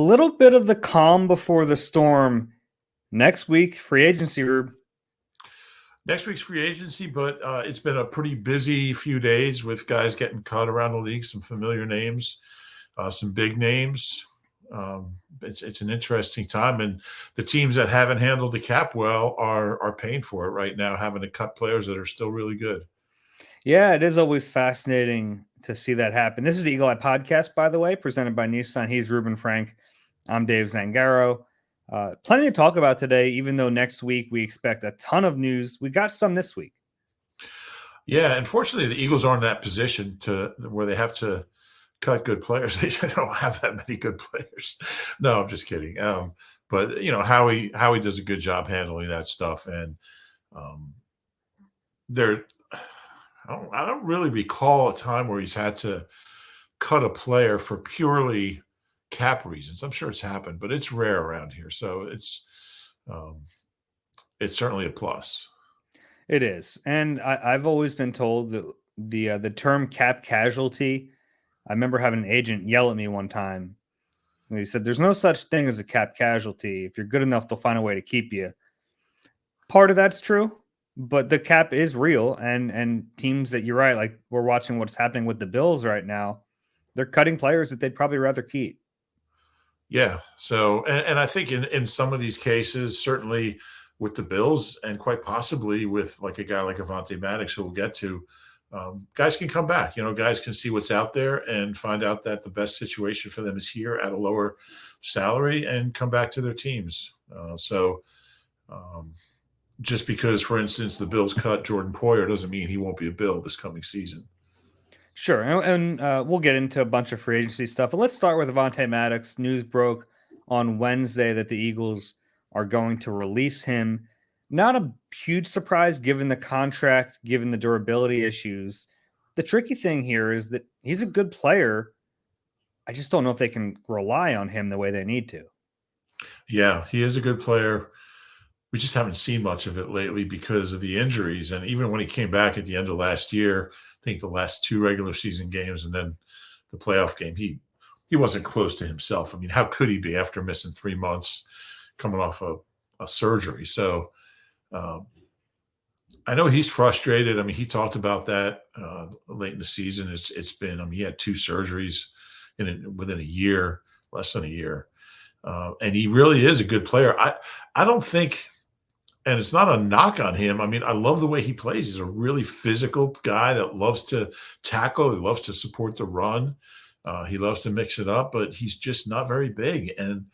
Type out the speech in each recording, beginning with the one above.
little bit of the calm before the storm. Next week, free agency, Rube. Next week's free agency, but it's been a pretty busy few days with guys getting cut around the league, some familiar names, some big names. It's an interesting time, and the teams that haven't handled the cap well are paying for it right now, having to cut players that are still really good. Yeah, it is always fascinating to see that happen. This is the Eagle Eye Podcast, by the way, presented by Nissan. He's Reuben Frank. I'm Dave Zangaro. Plenty to talk about today, even though next week we expect a ton of news. We got some this week. Yeah, unfortunately, the Eagles aren't in that position to where they have to cut good players. They don't have that many good players. No, I'm just kidding. But Howie does a good job handling that stuff, and there. I don't really recall a time where he's had to cut a player for purely cap reasons. I'm sure it's happened, but it's rare around here. So um, it's certainly a plus. It is, and I've always been told that the term cap casualty. I remember having an agent yell at me one time. And he said, "There's no such thing as a cap casualty. If you're good enough, they'll find a way to keep you." Part of that's true, but the cap is real, and teams that you're right, like we're watching what's happening with the Bills right now. They're cutting players that they'd probably rather keep. Yeah. So, and I think in some of these cases, certainly with the Bills and quite possibly with like a guy like Avonte Maddox, who we'll get to, guys can come back. Guys can see what's out there and find out that the best situation for them is here at a lower salary and come back to their teams. Just because, for instance, the Bills cut Jordan Poyer doesn't mean he won't be a Bill this coming season. Sure, and we'll get into a bunch of free agency stuff, but let's start with Avonte Maddox. News broke on Wednesday that the Eagles are going to release him. Not a huge surprise given the contract, given the durability issues. The tricky thing here is that he's a good player. I just don't know if they can rely on him the way they need to. Yeah, he is a good player. We just haven't seen much of it lately because of the injuries. And even when he came back at the end of last year, I think the last two regular season games and then the playoff game, he wasn't close to himself. I mean, how could he be after missing 3 months coming off a surgery? So I know he's frustrated. I mean, he talked about that late in the season. It's been, I mean, he had two surgeries within a year, less than a year. And he really is a good player. I don't think, and it's not a knock on him. I mean, I love the way he plays. He's a really physical guy that loves to tackle. He loves to support the run. He loves to mix it up, but he's just not very big. And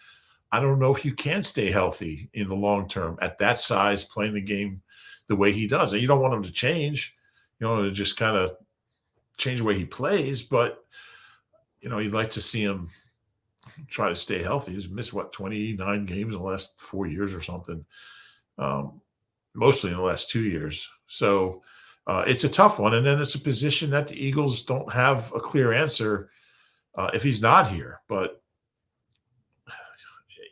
I don't know if you can stay healthy in the long term at that size, playing the game the way he does. And you don't want him to change, to just kind of change the way he plays, but you'd like to see him try to stay healthy. He's missed 29 games in the last 4 years or something, mostly in the last 2 years. So it's a tough one. And then it's a position that the Eagles don't have a clear answer if he's not here. But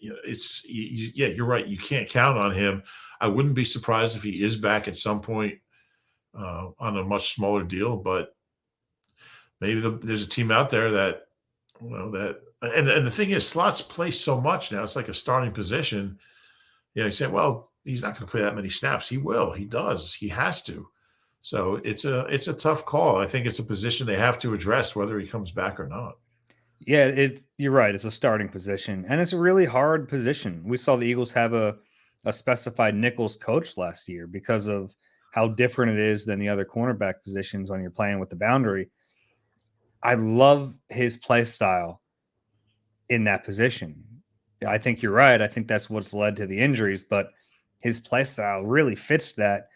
you're right. You can't count on him. I wouldn't be surprised if he is back at some point on a much smaller deal. But maybe there's a team out there that and the thing is, slots play so much now. It's like a starting position. You say, well, he's not going to play that many snaps. He will. He does. He has to. So it's a tough call. I think it's a position they have to address whether he comes back or not. Yeah, you're right. It's a starting position, and it's a really hard position. We saw the Eagles have a specified nickels coach last year because of how different it is than the other cornerback positions when you're playing with the boundary. I love his play style in that position. I think you're right. I think that's what's led to the injuries, but his play style really fits that.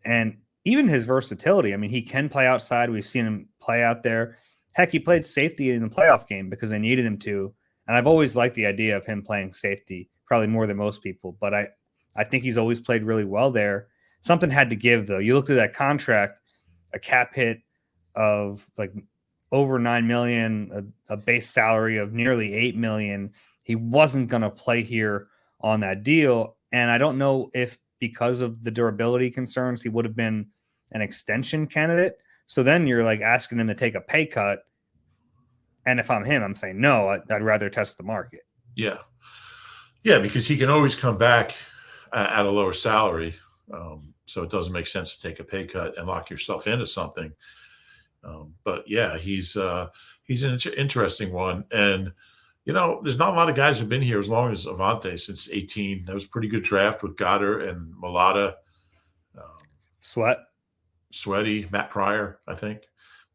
And even his versatility. I mean, he can play outside. We've seen him play out there. Heck, he played safety in the playoff game because they needed him to. And I've always liked the idea of him playing safety, probably more than most people. But I think he's always played really well there. Something had to give, though. You looked at that contract, a cap hit of like over $9 million, a base salary of nearly $8 million. He wasn't going to play here on that deal. And I don't know if because of the durability concerns, he would have been an extension candidate. So then you're like asking him to take a pay cut. And if I'm him, I'm saying, no, I'd rather test the market. Yeah. Yeah, because he can always come back at a lower salary. So it doesn't make sense to take a pay cut and lock yourself into something. But yeah, he's an interesting one. And, there's not a lot of guys who've been here as long as Avonte since 18. That was a pretty good draft with Goddard and Mulata, Sweat. Sweaty, Matt Pryor, I think,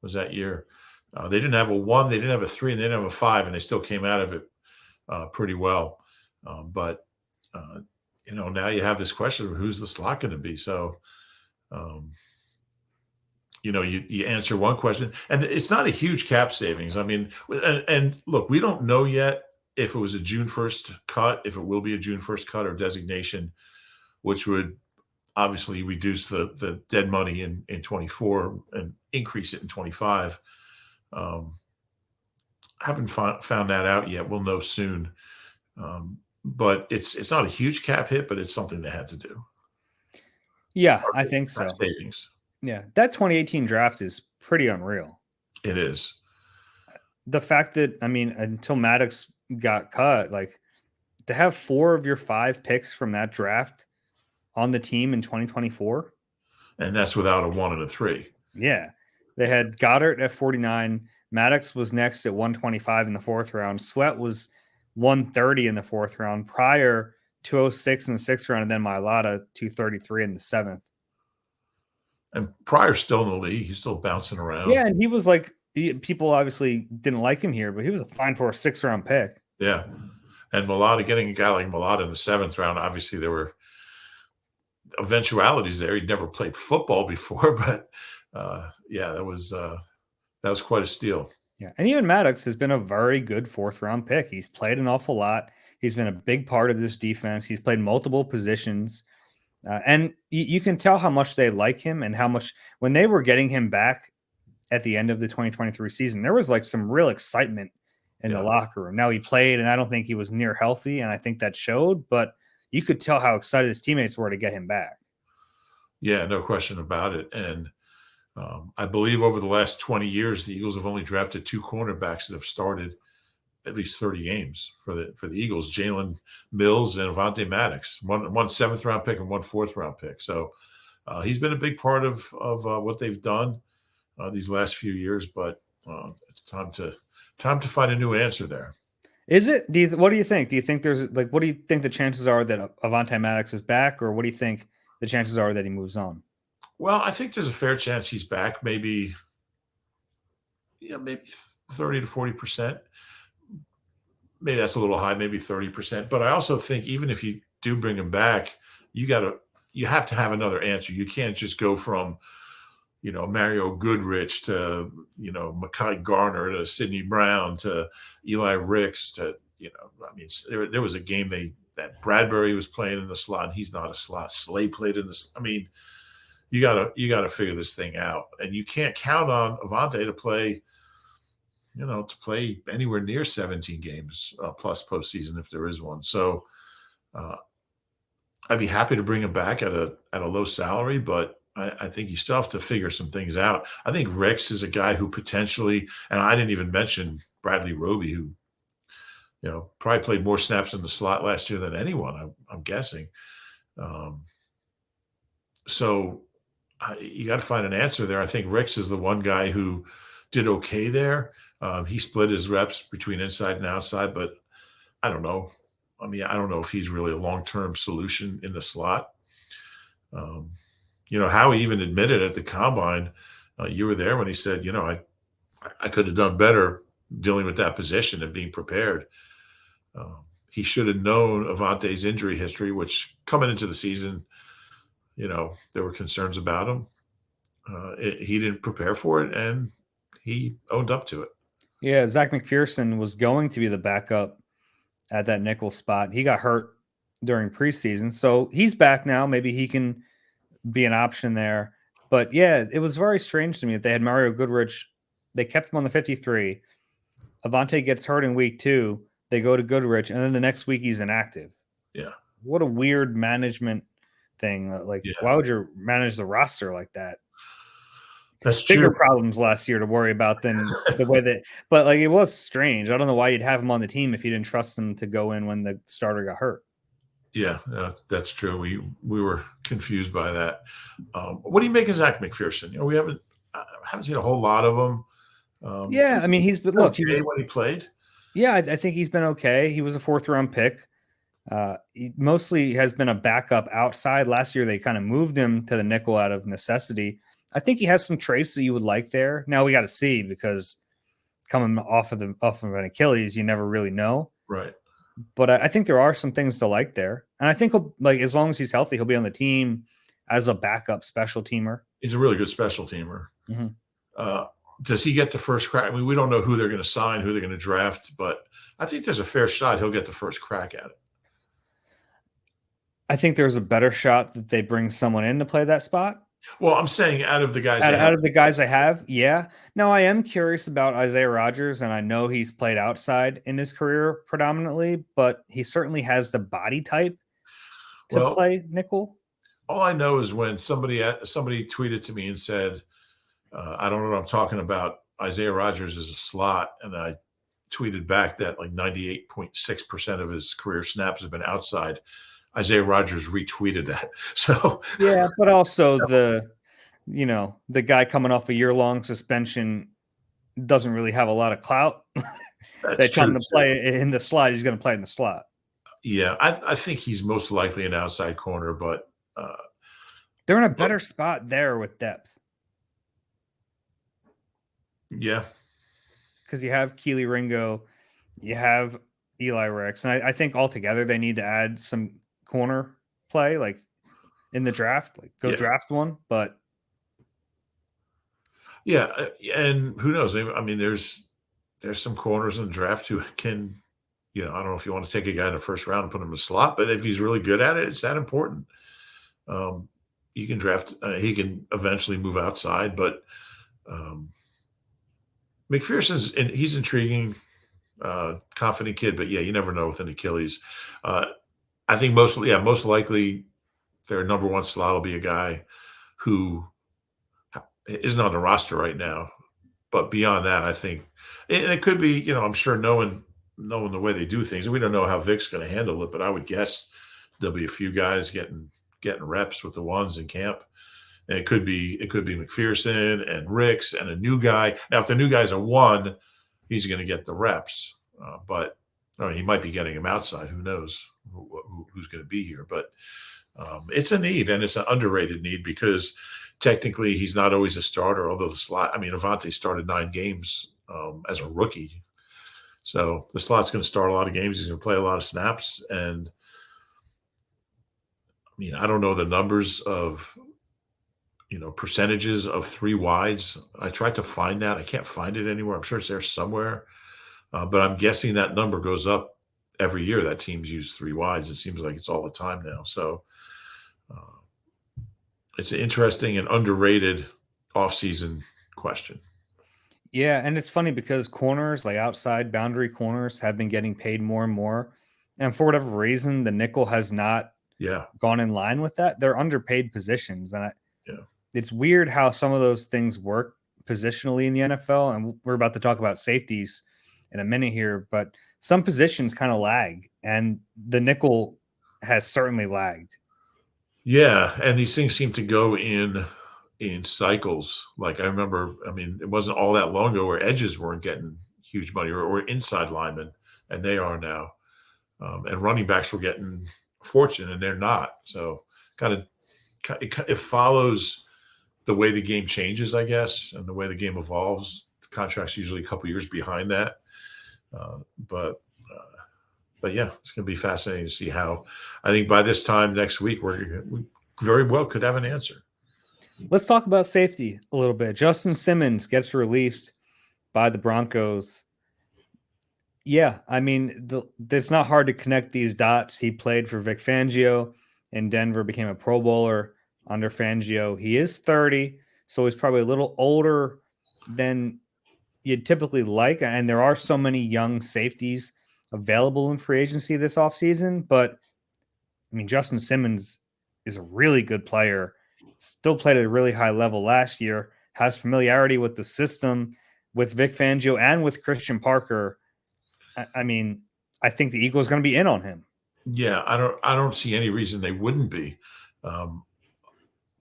was that year. They didn't have a 1, they didn't have a 3, and they didn't have a 5, and they still came out of it pretty well. But now you have this question of who's the slot going to be. So, you answer one question, and it's not a huge cap savings. I mean, and look, we don't know yet if it was a June 1st cut, if it will be a June 1st cut or designation, which would obviously reduce the dead money in 24 and increase it in 25. Haven't found that out yet. We'll know soon. But it's not a huge cap hit, but it's something they had to do. Yeah, I think so. Savings. Yeah, that 2018 draft is pretty unreal. It is. The fact that, until Maddox got cut, like, to have 4 of your 5 picks from that draft on the team in 2024. And that's without a 1 and a 3. Yeah. They had Goddard at 49. Maddox was next at 125 in the 4th round. Sweat was 130 in the 4th round. Pryor, 206 in the 6th round. And then Mailata, 233 in the 7th. And Pryor's still in the league. He's still bouncing around. Yeah, and he was like, people obviously didn't like him here, but he was fine for a 6th round pick. Yeah. And Mulata, getting a guy like Mulata in the 7th round, obviously there were eventualities there. He'd never played football before, but that was quite a steal. Yeah, and even Maddox has been a very good 4th round pick. He's played an awful lot. He's been a big part of this defense. He's played multiple positions. And you can tell how much they like him and how much when they were getting him back at the end of the 2023 season, there was like some real excitement in the locker room. Now he played, and I don't think he was near healthy, and I think that showed, but you could tell how excited his teammates were to get him back. Yeah, no question about it. And I believe over the last 20 years, the Eagles have only drafted 2 cornerbacks that have started at least 30 games for the Eagles, Jalen Mills and Avonte Maddox, one 7th round pick and 1 4th round pick. So he's been a big part of what they've done these last few years, but it's time to find a new answer there. Is it? What do you think? Do you think what do you think the chances are that Avonte Maddox is back, or what do you think the chances are that he moves on? Well, I think there's a fair chance he's back, maybe 30 to 40%. Maybe that's a little high, maybe 30%. But I also think even if you do bring him back, you have to have another answer. You can't just go from, Mario Goodrich to, Mekhi Garner to Sidney Brown to Eli Ricks to, there was a game that Bradbury was playing in the slot, and he's not a slot. Slay played in the. You gotta figure this thing out, and you can't count on Avonte to play anywhere near 17 games plus postseason if there is one. So I'd be happy to bring him back at a low salary, but I think you still have to figure some things out. I think Ricks is a guy who potentially, and I didn't even mention Bradley Roby, who probably played more snaps in the slot last year than anyone, I'm guessing. So you got to find an answer there. I think Ricks is the one guy who did okay there. He split his reps between inside and outside, but I don't know. I don't know if he's really a long-term solution in the slot. Howie even admitted at the combine, you were there when he said, I could have done better dealing with that position and being prepared. He should have known Avonte's injury history, which coming into the season, there were concerns about him. He didn't prepare for it, and he owned up to it. Yeah, Zach McPherson was going to be the backup at that nickel spot. He got hurt during preseason, so he's back now. Maybe he can be an option there. But yeah, it was very strange to me that they had Mario Goodrich. They kept him on the 53. Avonte gets hurt in week 2. They go to Goodrich, and then the next week he's inactive. Yeah. What a weird management thing. Why would you manage the roster like that? That's bigger true. problems last year to worry about than the way that. But like it was strange. I don't know why you'd have him on the team if you didn't trust him to go in when the starter got hurt. Yeah, that's true. We were confused by that. What do you make of Zach McPherson? We haven't seen a whole lot of him. Yeah, I mean he was. When he played. Yeah, I think he's been okay. He was a 4th-round pick. He mostly has been a backup outside. Last year, they kind of moved him to the nickel out of necessity. I think he has some traits that you would like there. Now we got to see because coming off of an Achilles, you never really know. Right. But I think there are some things to like there, and I think as long as he's healthy, he'll be on the team as a backup special teamer. He's a really good special teamer. Mm-hmm. Does he get the first crack? I mean, we don't know who they're going to sign, who they're going to draft, but I think there's a fair shot he'll get the first crack at it. I think there's a better shot that they bring someone in to play that spot. Well, I'm saying out of the guys out of the guys I have, yeah. Now I am curious about Isaiah Rodgers, and I know he's played outside in his career predominantly, but he certainly has the body type to play nickel. All I know is when somebody tweeted to me and said, I don't know what I'm talking about. Isaiah Rodgers is a slot. And I tweeted back that like 98.6% of his career snaps have been outside. Isaiah Rodgers retweeted that. So yeah, but also the guy coming off a year-long suspension doesn't really have a lot of clout. They tell him to play in the slot. He's going to play in the slot. Yeah, I think he's most likely an outside corner, but they're in a better spot there with depth. Yeah, because you have Keely Ringo, you have Eli Ricks, and I think altogether they need to add some corner play, like in the draft, draft one. But yeah, and who knows? I mean, there's some corners in the draft who can, I don't know if you want to take a guy in the first round and put him in the slot, but if he's really good at it, it's that important. You can draft. He can eventually move outside, but he's intriguing, confident kid. But yeah, you never know with an Achilles. I think most likely their number one slot will be a guy who isn't on the roster right now. But beyond that, I think, and it could be, I'm sure knowing the way they do things, and we don't know how Vic's going to handle it, but I would guess there'll be a few guys getting reps with the ones in camp. And it could be McPherson and Ricks and a new guy. Now, if the new guy's a 1, he's going to get the reps. But he might be getting him outside. Who knows who's going to be here? But it's a need, and it's an underrated need because technically he's not always a starter. Although the slot, Avonte started 9 games as a rookie, so the slot's going to start a lot of games. He's going to play a lot of snaps, and I don't know the numbers of percentages of 3 wides. I tried to find that. I can't find it anywhere. I'm sure it's there somewhere. But I'm guessing that number goes up every year that teams use 3 wides. It seems like it's all the time now. So it's an interesting and underrated offseason question. Yeah, and it's funny because corners, like outside boundary corners, have been getting paid more and more. And for whatever reason, the nickel has not gone in line with that. They're underpaid positions. And it's weird how some of those things work positionally in the NFL. And we're about to talk about safeties in a minute here, but some positions kind of lag, and the nickel has certainly lagged. Yeah, and these things seem to go in cycles. Like I remember, it wasn't all that long ago where edges weren't getting huge money or inside linemen, and they are now. And running backs were getting a fortune, and they're not. So it follows the way the game changes, I guess, and the way the game evolves. The contract's usually a couple years behind that. But yeah, it's going to be fascinating to see how. I think by this time next week, we very well could have an answer. Let's talk about safety a little bit. Justin Simmons gets released by the Broncos. Yeah, it's not hard to connect these dots. He played for Vic Fangio in Denver, became a Pro Bowler under Fangio. He is 30, so he's probably a little older than you'd typically like. And there are so many young safeties available in free agency this offseason. But, Justin Simmons is a really good player. Still played at a really high level last year. has familiarity with the system, with Vic Fangio and with Christian Parker. I mean, I think the Eagles are going to be in on him. Yeah, I don't see any reason they wouldn't be. Um,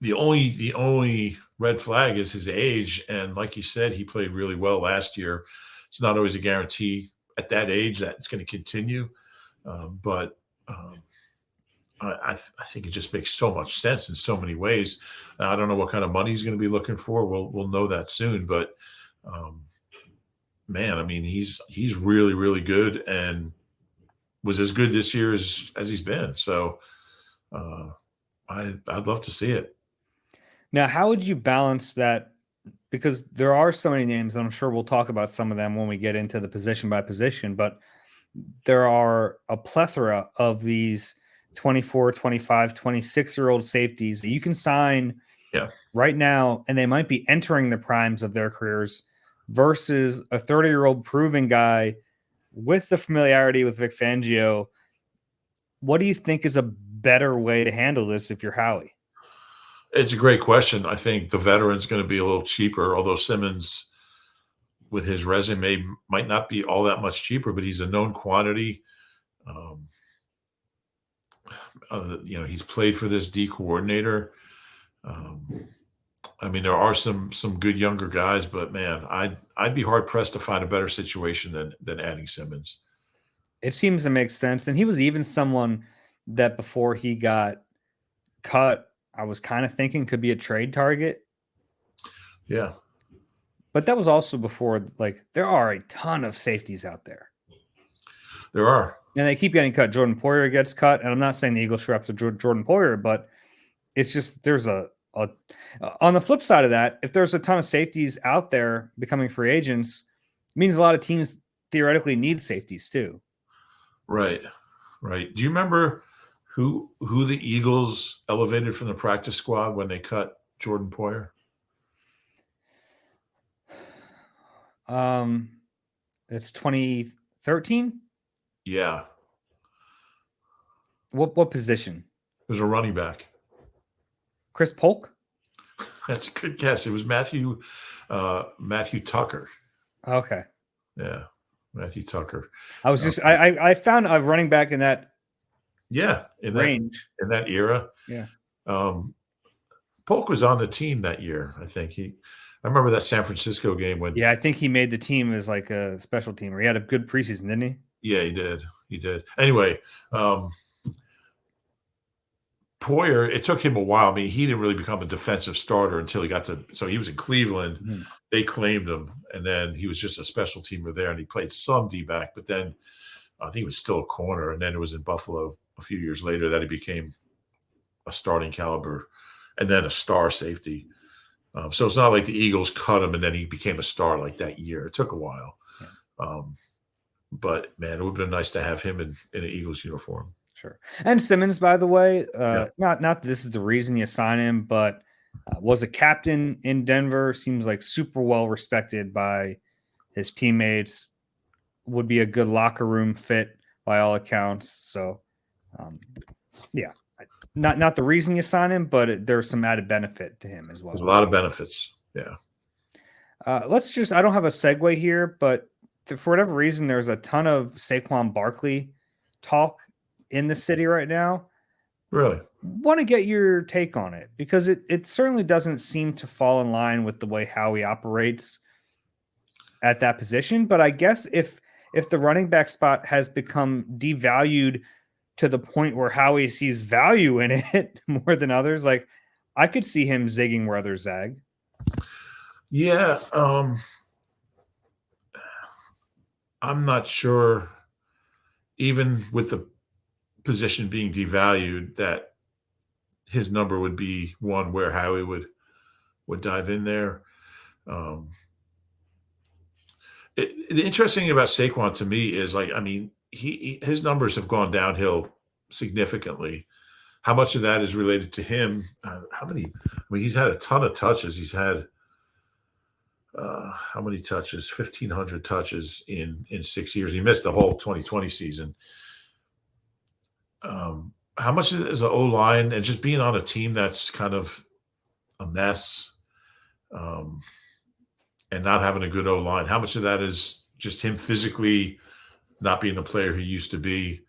the only red flag is his age, and like you said, he played really well last year. It's not always a guarantee at that age that it's going to continue, but I think it just makes so much sense in so many ways. I don't know what kind of money he's going to be looking for. We'll know that soon, but man, I mean, he's really, really good and was as good this year as he's been. So I'd love to see it. Now, how would you balance that? Because there are so many names, and I'm sure we'll talk about some of them when we get into the position by position, but there are a plethora of these 24, 25, 26-year-old safeties that you can sign right now, and they might be entering the primes of their careers versus a 30-year-old proven guy with the familiarity with Vic Fangio. What do you think is a better way to handle this if you're Howie? It's a great question. I think the veteran's going to be a little cheaper, although Simmons, with his resume, might not be all that much cheaper, but he's a known quantity. He's played for this D coordinator. I mean, there are some good younger guys, but man, I'd be hard pressed to find a better situation than adding Simmons. It seems to make sense, and he was even someone that before he got cut, I was kind of thinking could be a trade target. Yeah. But that was also before, like, there are a ton of safeties out there. There are. And they keep getting cut. Jordan Poyer gets cut. And I'm not saying the Eagles should have to Jordan Poyer, but it's just there's a on the flip side of that, if there's a ton of safeties out there becoming free agents, it means a lot of teams theoretically need safeties too. Right. Do you remember who the Eagles elevated from the practice squad when they cut Jordan Poyer? It's 2013. Yeah. What position? It was a running back. Chris Polk? That's a good guess. It was Matthew Tucker. Okay. Yeah. Matthew Tucker. I found a running back in that range. In that era. Yeah. Polk was on the team that year, I think. I remember that San Francisco game when I think he made the team as like a special teamer. He had a good preseason, didn't he? Yeah, he did. Anyway, Poyer, it took him a while. I mean, he didn't really become a defensive starter until he got to – so he was in Cleveland. Mm-hmm. They claimed him, and then he was just a special teamer there, and he played some D-back, but then I think he was still a corner, and then it was in Buffalo a few years later that he became a starting caliber and then a star safety. So it's not like the Eagles cut him and then he became a star like that year. It took a while. Yeah. But, man, it would have been nice to have him in an Eagles uniform. Sure. And Simmons, by the way, not that this is the reason you sign him, but was a captain in Denver, seems like super well respected by his teammates, would be a good locker room fit by all accounts. So, not the reason you sign him, but there's some added benefit to him as well. There's a lot of benefits. Yeah. I don't have a segue here, but for whatever reason, there's a ton of Saquon Barkley talk in the city right now. Really? Want to get your take on it because it certainly doesn't seem to fall in line with the way Howie operates at that position. But I guess if the running back spot has become devalued to the point where Howie sees value in it more than others, like I could see him zigging where others zag. Yeah. I'm not sure, even with the position being devalued, that his number would be one where Howie would dive in there. The interesting thing about Saquon to me is, like, I mean, his numbers have gone downhill significantly. How much of that is related to him? How many? I mean, he's had a ton of touches. He's had how many touches? 1,500 touches in 6 years. He missed the whole 2020 season. How much is the O-line and just being on a team that's kind of a mess? um, and not having a good O-line. How much of that is just him physically not being the player he used to be?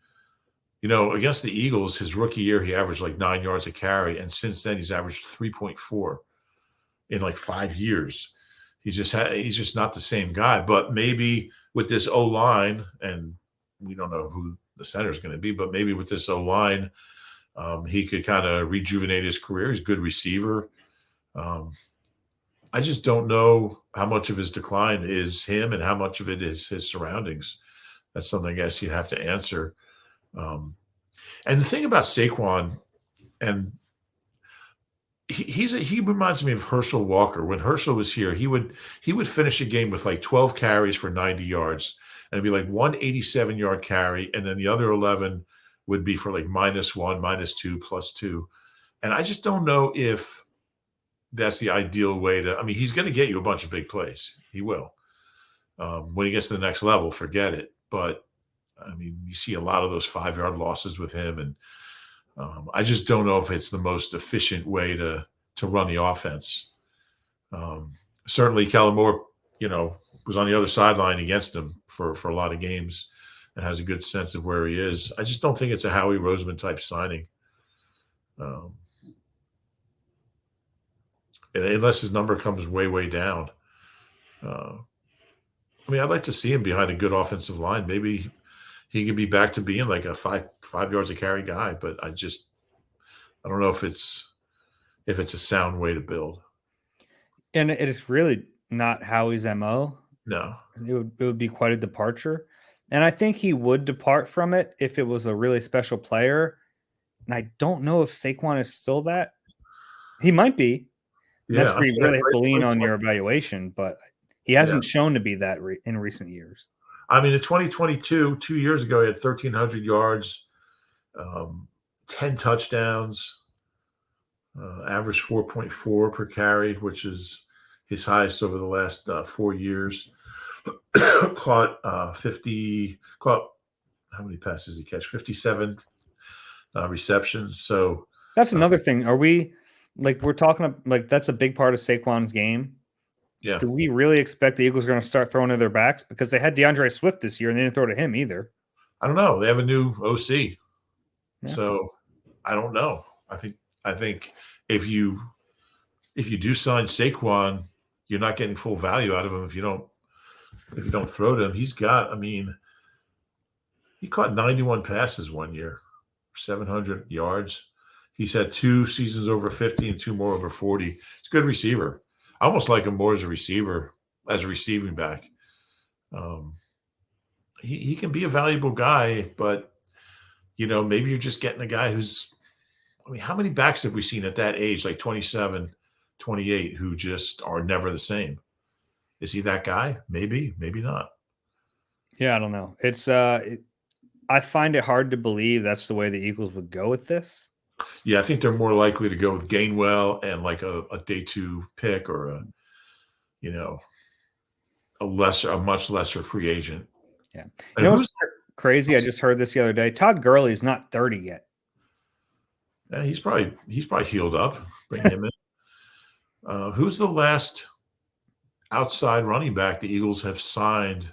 Against the Eagles, his rookie year, he averaged like 9 yards a carry, and since then he's averaged 3.4 in like 5 years. He's just not the same guy. But maybe with this O-line, and we don't know who the center is going to be, but maybe with this O-line, he could kind of rejuvenate his career. He's a good receiver. I just don't know how much of his decline is him and how much of it is his surroundings. That's something I guess you'd have to answer. And the thing about Saquon, and he reminds me of Herschel Walker. When Herschel was here, he would finish a game with like 12 carries for 90 yards, and it'd be like 187-yard carry, and then the other 11 would be for like -1, -2, +2. And I just don't know if that's the ideal way to. I mean, he's going to get you a bunch of big plays. He will. When he gets to the next level, forget it. But I mean, you see a lot of those 5-yard losses with him, and I just don't know if it's the most efficient way to run the offense. Certainly, Kellen Moore, was on the other sideline against him for a lot of games and has a good sense of where he is. I just don't think it's a Howie Roseman type signing, unless his number comes way, way down. I mean, I'd like to see him behind a good offensive line. Maybe he could be back to being like a five yards a carry guy, but I don't know if it's a sound way to build. And it is really not Howie's MO. No. It would be quite a departure. And I think he would depart from it if it was a really special player. And I don't know if Saquon is still that. He might be. Yeah, That's where you really have to lean on your evaluation, but he hasn't shown to be that in recent years. I mean, in 2022, 2 years ago, he had 1,300 yards, 10 touchdowns, average 4.4 per carry, which is his highest over the last 4 years. Caught how many passes did he catch? 57 receptions. So that's another thing. Are we we're talking like that's a big part of Saquon's game? Yeah. Do we really expect the Eagles are going to start throwing to their backs? Because they had DeAndre Swift this year and they didn't throw to him either. I don't know. They have a new OC. Yeah. So I don't know. I think if you do sign Saquon, you're not getting full value out of him if you don't throw to him. He caught 91 passes 1 year, 700 yards. He's had 2 seasons over 50 and 2 more over 40. He's a good receiver. I almost like him more as a receiver, as a receiving back. He can be a valuable guy, but maybe you're just getting a guy who's. I mean, how many backs have we seen at that age, like 27, 28, who just are never the same? Is he that guy? Maybe, maybe not. Yeah, I don't know. It's I find it hard to believe that's the way the Eagles would go with this. Yeah, I think they're more likely to go with Gainwell and like a day 2 pick or a much lesser free agent. Yeah. You know what's crazy? I just heard this the other day. Todd Gurley is not 30 yet. Yeah, he's probably healed up. Bring him in. Who's the last outside running back the Eagles have signed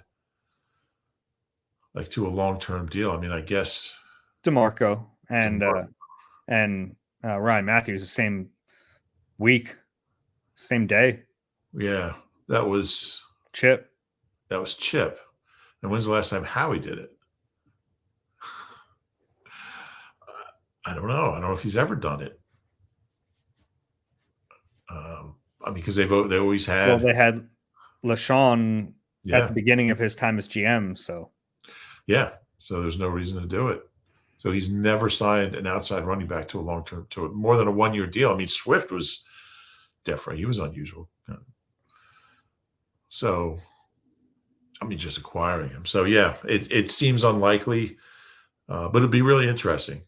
like to a long-term deal? I mean, I guess DeMarco and Ryan Matthews the same week, same day. Yeah, that was Chip. That was Chip. And when's the last time Howie did it? I don't know. I don't know if he's ever done it. I mean, because they always had. Well, they had LaShawn at the beginning of his time as GM. So. Yeah. So there's no reason to do it. So he's never signed an outside running back to a long-term, to more than a 1-year deal. I mean, Swift was different. He was unusual. So, I mean, just acquiring him. So, yeah, it seems unlikely, but it'd be really interesting.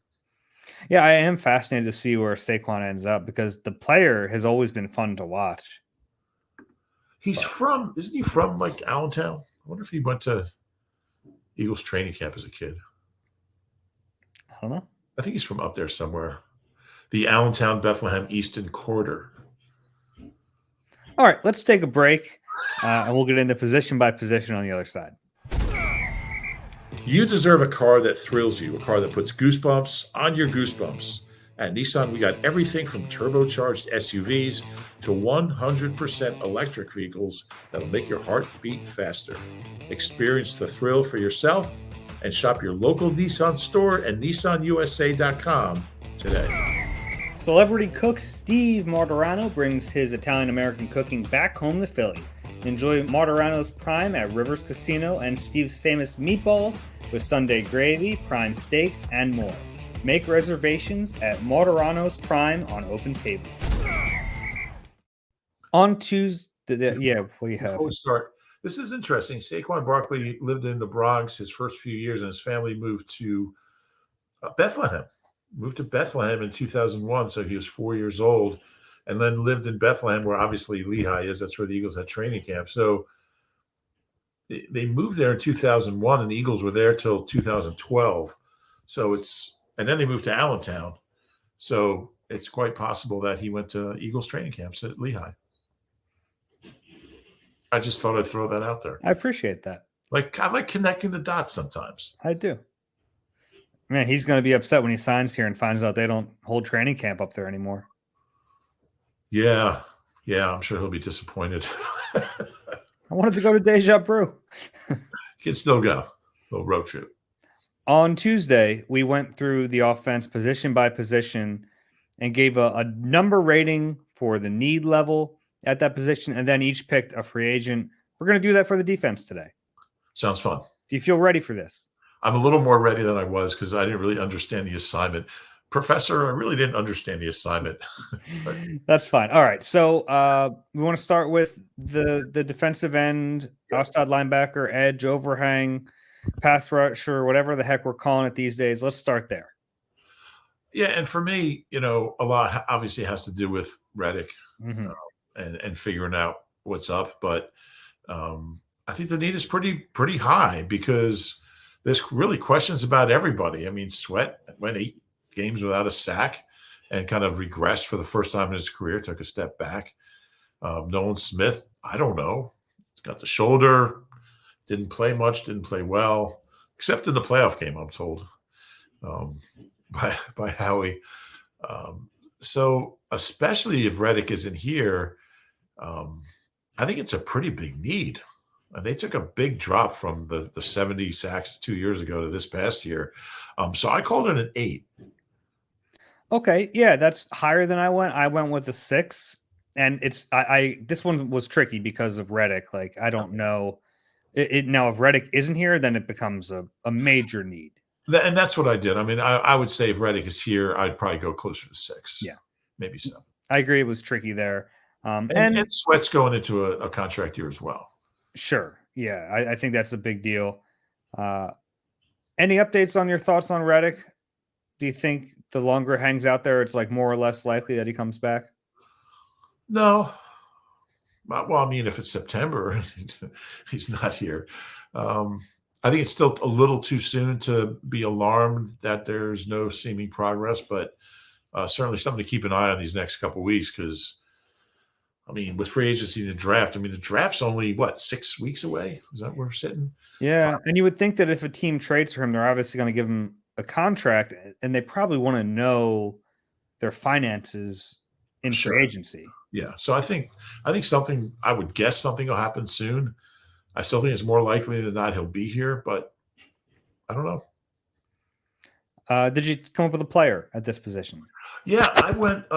Yeah, I am fascinated to see where Saquon ends up because the player has always been fun to watch. Isn't he from like Allentown? I wonder if he went to Eagles training camp as a kid. I don't know. I think he's from up there somewhere. The Allentown, Bethlehem, Easton Quarter. All right, let's take a break, and we'll get into position by position on the other side. You deserve a car that thrills you, a car that puts goosebumps on your goosebumps. At Nissan, we got everything from turbocharged SUVs to 100% electric vehicles that'll make your heart beat faster. Experience the thrill for yourself and shop your local Nissan store at nissanusa.com today. Celebrity cook Steve Martorano brings his Italian-American cooking back home to Philly. Enjoy Martorano's Prime at Rivers Casino and Steve's famous meatballs with Sunday gravy, prime steaks, and more. Make reservations at Martorano's Prime on Open Table. On Tuesday, what do you have? Before we start, this is interesting. Saquon Barkley lived in the Bronx his first few years, and his family moved to Bethlehem. Moved to Bethlehem in 2001, so he was 4 years old, and then lived in Bethlehem, where obviously Lehigh is. That's where the Eagles had training camp. So they moved there in 2001, and the Eagles were there till 2012. And then they moved to Allentown. So it's quite possible that he went to Eagles training camps at Lehigh. I just thought I'd throw that out there. I appreciate that. I like connecting the dots sometimes. I do. Man, he's going to be upset when he signs here and finds out they don't hold training camp up there anymore. Yeah, I'm sure he'll be disappointed. I wanted to go to Deja Brew. He can still go. A little road trip. On Tuesday, we went through the offense position by position and gave a number rating for the need level at that position, and then each picked a free agent. We're going to do that for the defense today. Sounds fun. Do you feel ready for this? I'm a little more ready than I was because I didn't really understand the assignment. Professor, I really didn't understand the assignment. That's fine. All right. So we want to start with the defensive end, outside linebacker, edge, overhang, pass rusher, whatever the heck we're calling it these days. Let's start there. Yeah, and for me, a lot obviously has to do with Reddick and figuring out what's up. But I think the need is pretty high because there's really questions about everybody. I mean, Sweat went 8 games without a sack and kind of regressed for the first time in his career, took a step back. Nolan Smith, I don't know. He's got the shoulder, didn't play much, didn't play well, except in the playoff game, I'm told, by Howie. So especially if Reddick isn't here, I think it's a pretty big need. And they took a big drop from the 70 sacks 2 years ago to this past year. So I called it an 8. Okay. Yeah, that's higher than I went. I went with a 6. And this one was tricky because of Reddick. Like, I don't know. Now, if Reddick isn't here, then it becomes a major need. And that's what I did. I mean, I would say if Reddick is here, I'd probably go closer to 6. Yeah. Maybe 7. I agree. It was tricky there. And Sweat's going into a contract year as well. Sure. Yeah. I think that's a big deal. Any updates on your thoughts on Reddick? Do you think the longer hangs out there, it's like more or less likely that he comes back? No. Well, I mean, if it's September, he's not here. I think it's still a little too soon to be alarmed that there's no seeming progress, but certainly something to keep an eye on these next couple of weeks because, I mean, with free agency and the draft, the draft's only, 6 weeks away? Is that where we're sitting? Yeah, and you would think that if a team trades for him, they're obviously going to give him a contract, and they probably want to know their finances in free agency. Yeah, so I think something, I would guess something will happen soon. I still think it's more likely than not he'll be here, but I don't know. Did you come up with a player at this position? Yeah, I went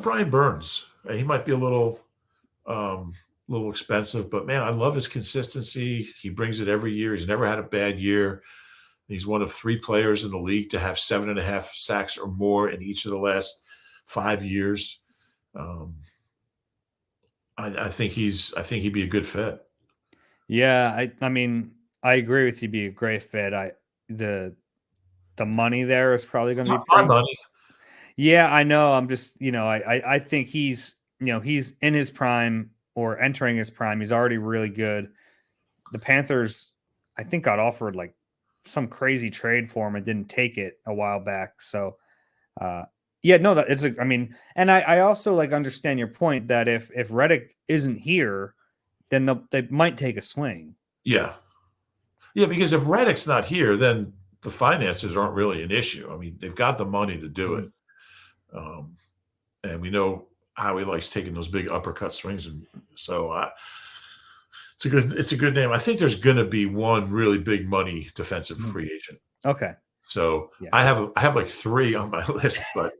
Brian Burns. He might be a little expensive, but man, I love his consistency. He brings it every year. He's never had a bad year. He's one of 3 players in the league to have 7.5 sacks or more in each of the last 5 years. I think he'd be a good fit. Yeah, I mean, I agree with you. Be a great fit. The money there is probably going to be my money. Yeah, I know. I'm just, I think he's in his prime or entering his prime. He's already really good. The Panthers, I think, got offered like some crazy trade for him and didn't take it a while back. So Yeah, no, that is I mean, and I also like understand your point that if Reddick isn't here, then they might take a swing. Yeah. Yeah, because if Reddick's not here, then the finances aren't really an issue. I mean, they've got the money to do it. Mhm. Um, and we know how he likes taking those big uppercut swings. And so it's a good name. I think there's going to be one really big money defensive Mhm. free agent. Okay. So Yeah. I have like 3 on my list, but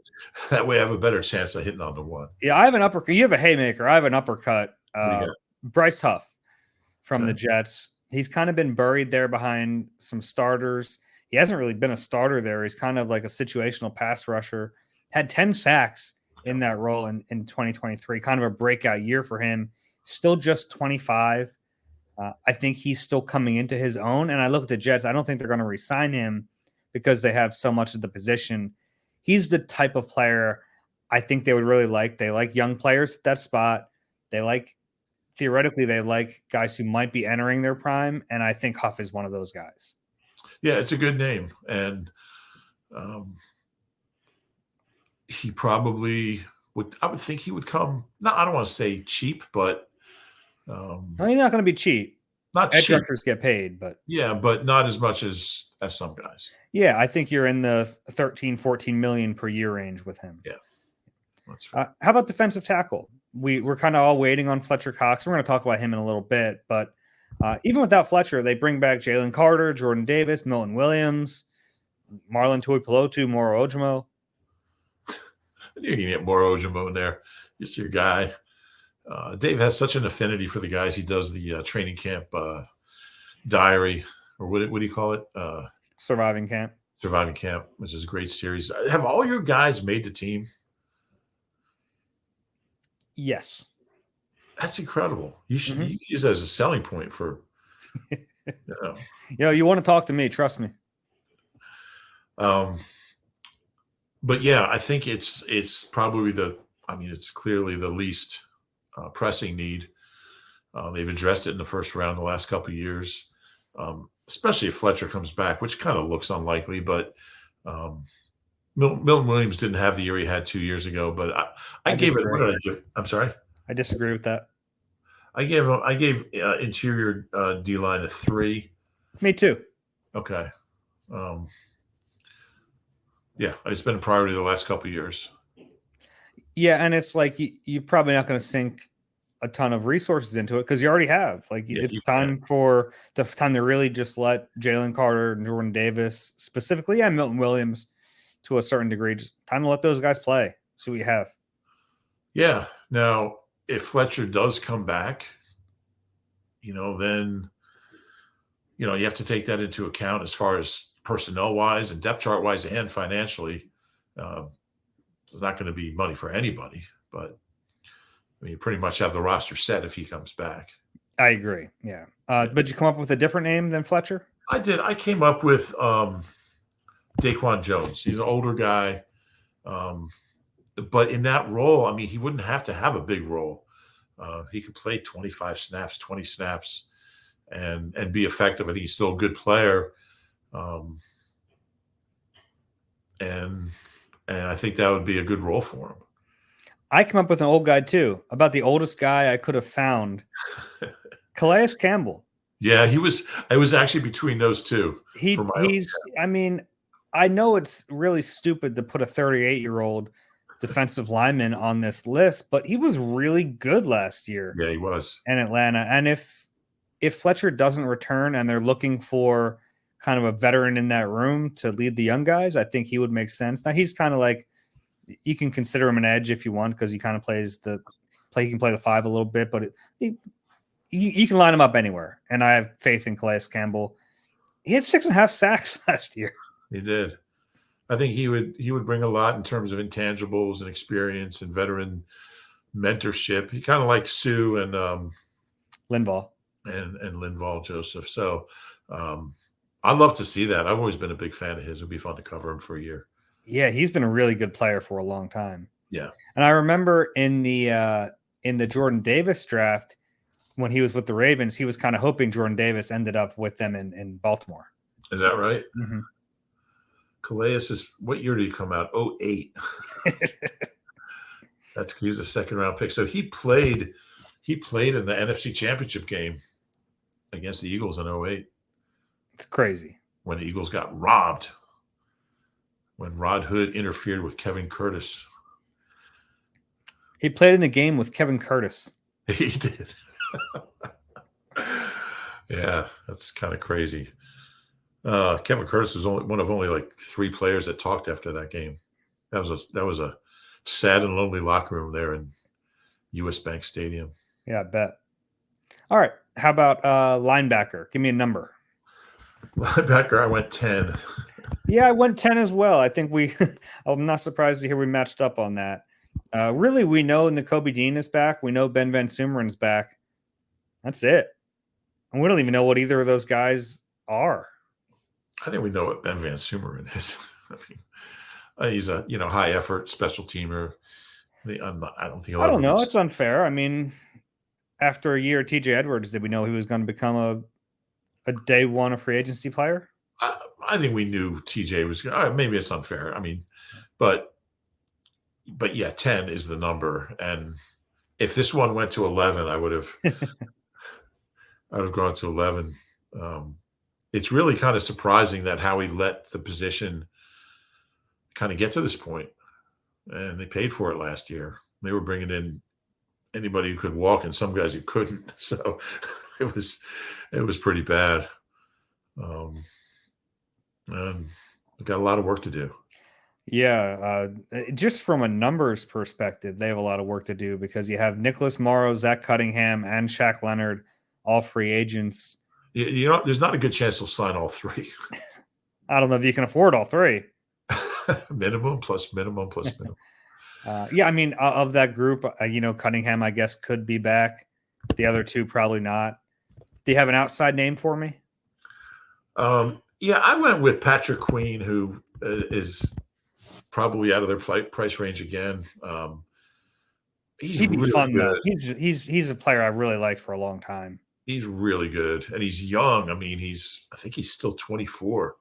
that way I have a better chance of hitting on the one. Yeah, I have an uppercut. You have a haymaker. I have an uppercut. What do you got? Bryce Huff from the Okay. Jets. He's kind of been buried there behind some starters. He hasn't really been a starter there. He's kind of like a situational pass rusher. Had 10 sacks in that role in 2023. Kind of a breakout year for him. Still just 25. I think he's still coming into his own. And I look at the Jets. I don't think they're going to re-sign him because they have so much of the position. He's the type of player I think they would really like. They like young players at that spot. They like theoretically they like guys who might be entering their prime, and I think Huff is one of those guys. Yeah, it's a good name, and um, he probably would. I would think he would come. No, I don't want to say cheap, but Well, he's not going to be cheap. not Edge cheap. rushers get paid, but Yeah, but not as much as some guys. yeah, I think you're in the 13, 14 million per year range with him. Yeah, that's right. How about defensive tackle? We're kind of all waiting on Fletcher Cox. We're going to talk about him in a little bit, but even without Fletcher, they bring back Jalen Carter, Jordan Davis, Milton Williams, Marlon Tuipulotu, Moro Ojimo. You can get more Ojimo in there. It's your guy. Dave has such an affinity for the guys. He does the training camp diary, or what do you call it? Surviving camp. Surviving camp, which is a great series. Have all your guys made the team? Yes. That's incredible. You should use that as a selling point for. You want to talk to me? Trust me. But yeah, I think it's probably it's clearly the least pressing need. They've addressed it in the first round the last couple of years, especially if Fletcher comes back, which kind of looks unlikely. But Milton Williams didn't have the year he had 2 years ago. But I gave it. What did I give? I'm sorry. I disagree with that. I gave interior D line a 3. Me too. Okay. Yeah, it's been a priority the last couple of years. Yeah, and it's like you're probably not going to sink a ton of resources into it because you already have. Like it's time to really just let Jalen Carter and Jordan Davis, specifically, and Milton Williams, to a certain degree, just time to let those guys play. See what you have. Yeah. Now, if Fletcher does come back, then you have to take that into account as far as personnel wise and depth chart wise and financially. It's not going to be money for anybody, but you pretty much have the roster set if he comes back. I agree. Yeah. But you come up with a different name than Fletcher? I did. I came up with Daquan Jones. He's an older guy. But in that role, he wouldn't have to have a big role. He could play 25 snaps, 20 snaps, and be effective. I think he's still a good player. And I think that would be a good role for him. I come up with an old guy too, about the oldest guy I could have found. Calais Campbell. Yeah, I was actually between those two. I know it's really stupid to put a 38-year-old defensive lineman on this list, but he was really good last year. Yeah, he was. In Atlanta. And if Fletcher doesn't return and they're looking for kind of a veteran in that room to lead the young guys, I think he would make sense. Now he's kind of like, you can consider him an edge if you want, because he kind of he can play the 5 a little bit, but you can line him up anywhere. And I have faith in Calais Campbell. He had 6.5 sacks last year. He did. I think he would bring a lot in terms of intangibles and experience and veteran mentorship. He kind of like Sue and Linval and Linval Joseph. So I'd love to see that. I've always been a big fan of his. It'd be fun to cover him for a year. Yeah, he's been a really good player for a long time. Yeah. And I remember in the Jordan Davis draft, when he was with the Ravens, he was kind of hoping Jordan Davis ended up with them in Baltimore. Is that right? Mm-hmm. Calais is, what year did he come out? 08. He was a second round pick. So he played in the NFC Championship game against the Eagles in 08. It's crazy. When the Eagles got robbed. When Rod Hood interfered with Kevin Curtis. He played in the game with Kevin Curtis. He did. Yeah, that's kind of crazy. Kevin Curtis was one of only like 3 players that talked after that game. That was a sad and lonely locker room there in US Bank Stadium. Yeah, I bet. All right. How about linebacker? Give me a number. Linebacker, I went 10. Yeah, I went 10 as well. I think I'm not surprised to hear we matched up on that. Really, we know Nakobe Dean is back. We know Ben Van Sumeren is back. That's it. And we don't even know what either of those guys are. I think we know what Ben Van Sumeren is. I mean, he's a high effort special teamer. I don't know. It's unfair. I mean, after a year at TJ Edwards, did we know he was going to become a day one of free agency player? I think we knew TJ was maybe it's unfair. I mean, but yeah, 10 is the number. And if this one went to 11, I would have gone to 11. It's really kind of surprising that Howie let the position kind of get to this point. And they paid for it last year. They were bringing in anybody who could walk and some guys who couldn't. So it was pretty bad. And they've got a lot of work to do. Yeah. Just from a numbers perspective, they have a lot of work to do because you have Nicholas Morrow, Zach Cunningham, and Shaq Leonard, all free agents. There's not a good chance they'll sign all 3. I don't know if you can afford all 3. minimum plus minimum. Yeah, I mean, of that group, Cunningham, I guess, could be back. The other 2, probably not. Do you have an outside name for me? Yeah, I went with Patrick Queen, who is probably out of their price range again. He'd be really fun, though. He's a player I really liked for a long time. He's really good, and he's young. I mean, I think he's still 24.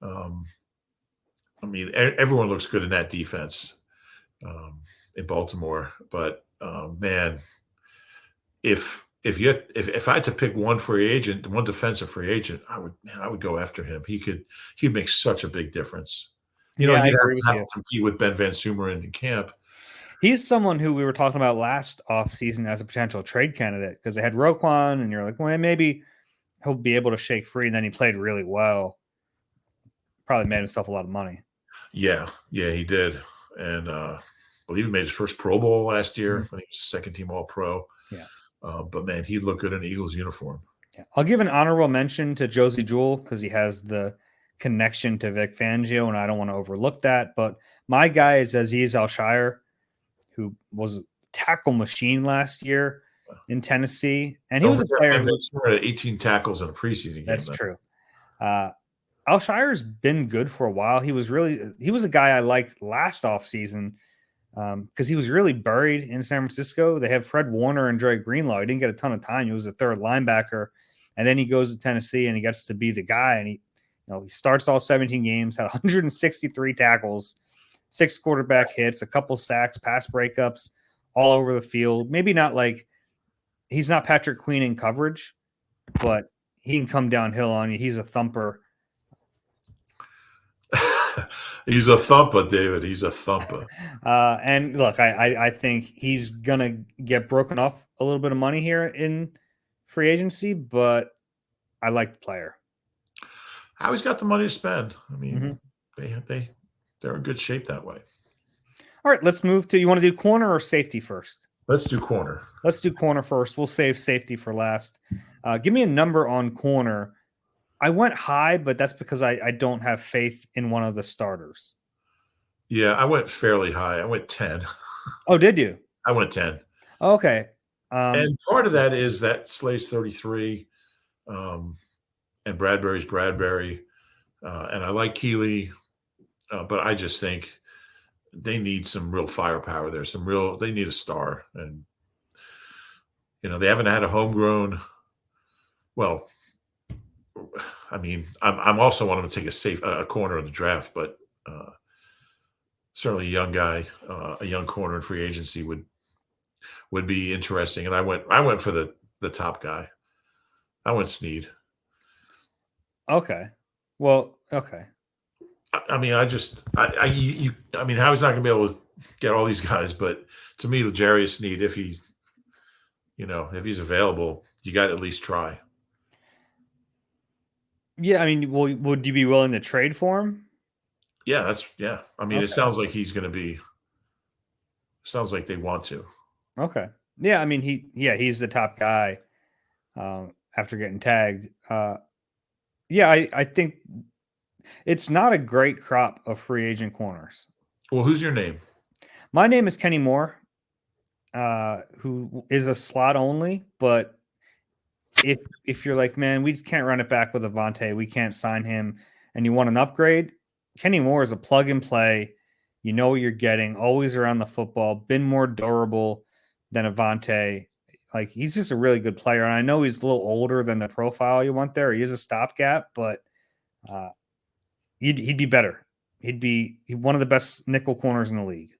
I mean, everyone looks good in that defense in Baltimore. But man, if I had to pick one defensive free agent, I would go after him. He'd make such a big difference. You'd have to compete with Ben Van Sumeren in camp. He's someone who we were talking about last offseason as a potential trade candidate because they had Roquan, and you're like, well, maybe he'll be able to shake free. And then he played really well. Probably made himself a lot of money. Yeah, he did. And I believe he made his first Pro Bowl last year. Mm-hmm. I think he was second-team All-Pro. Yeah. But, man, he'd look good in an Eagles uniform. Yeah. I'll give an honorable mention to Josie Jewell because he has the connection to Vic Fangio, and I don't want to overlook that. But my guy is Azeez Al-Shire, who was a tackle machine last year in Tennessee. And he was a player who had 18 tackles in a preseason game. That's true. Al-Shire's been good for a while. He was a guy I liked last offseason because he was really buried in San Francisco. They have Fred Warner and Dre Greenlaw. He didn't get a ton of time. He was a third linebacker. And then he goes to Tennessee and he gets to be the guy. And he starts all 17 games, had 163 tackles, 6 quarterback hits, a couple sacks, pass breakups all over the field. Maybe not like he's not Patrick Queen in coverage, but he can come downhill on you. He's a thumper. He's a thumper, David. He's a thumper. And look, I think he's going to get broken off a little bit of money here in free agency, but I like the player. Howie's got the money to spend. I mean, they're in good shape that way. All right, let's move to, you want to do corner or safety first? Let's do corner. Let's do corner first. We'll save safety for last. Give me a number on corner. I went high, but that's because I don't have faith in one of the starters. Yeah, I went fairly high. I went 10. Oh, did you? I went 10. Okay. And part of that is that Slade's 33, and Bradbury's Bradbury. And I like Keeley, but I just think they need some real firepower there. They need a star. And, they haven't had a homegrown, well, I mean, I'm also want him to take a corner in the draft, but certainly a young guy, a young corner in free agency would be interesting. And I went for the top guy. I went Snead. Okay. Well, okay. I mean, I mean, how he's not going to be able to get all these guys, but to me, L'Jarius Snead, if he's available, you got to at least try. Yeah, I mean, would you be willing to trade for him? Yeah, I mean, Okay. it sounds like he's going to be. Sounds like they want to. Okay. Yeah, I mean, he's the top guy after getting tagged. Yeah, I think it's not a great crop of free agent corners. Well, who's your name? My name is Kenny Moore, who is a slot only, but if you're like, man, we just can't run it back with Avonte, we can't sign him, and you want an upgrade, Kenny Moore is a plug and play. You know what you're getting, always around the football, been more durable than Avonte. Like, he's just a really good player. And I know he's a little older than the profile you want there. He is a stopgap, but he'd be better. He'd be one of the best nickel corners in the league.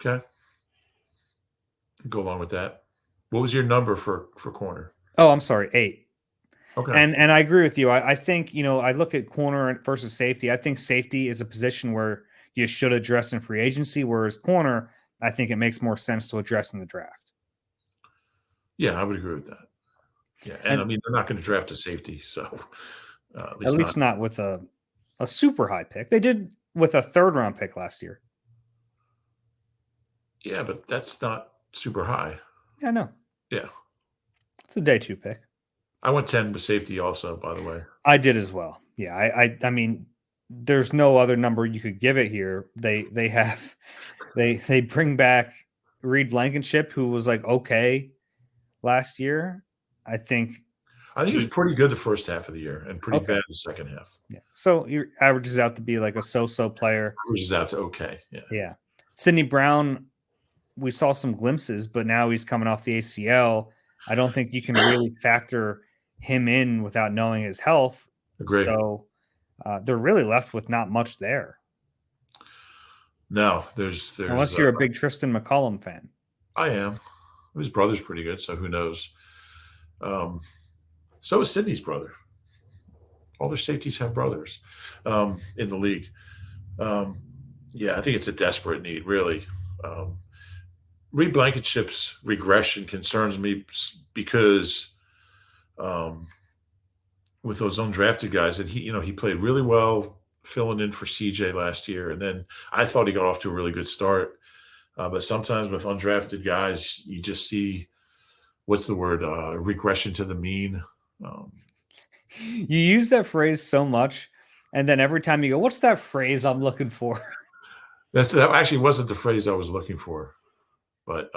Okay. Go along with that. What was your number for corner? Oh, I'm sorry, 8. Okay. And I agree with you. I think, I look at corner versus safety. I think safety is a position where you should address in free agency, whereas corner, I think it makes more sense to address in the draft. Yeah, I would agree with that. Yeah, and I mean, they're not going to draft a safety, so at least not with a super high pick. They did with a 3rd round pick last year. Yeah, but that's not super high. Yeah, no. Yeah. It's a day 2 pick. I went 10 with safety also, by the way. I did as well. Yeah, I mean, there's no other number you could give it here. They bring back Reed Blankenship, who was like okay last year. I think he was pretty good the first half of the year and pretty bad the second half. Yeah. So he averages out to be like a so-so player. Averages out to okay. Yeah. Yeah. Sidney Brown, we saw some glimpses, but now he's coming off the ACL. I don't think you can really factor him in without knowing his health. Agreed. So they're really left with not much there. No, there's unless you're a big Tristan McCollum fan. I am. His brother's pretty good, so who knows? So is Sidney's brother. All their safeties have brothers in the league. Yeah, I think it's a desperate need, really. Reed Blankenship's regression concerns me because with those undrafted guys, and he played really well filling in for CJ last year, and then I thought he got off to a really good start. But sometimes with undrafted guys, you just see what's the word? Regression to the mean. You use that phrase so much, and then every time you go, "What's that phrase I'm looking for?" That actually wasn't the phrase I was looking for, but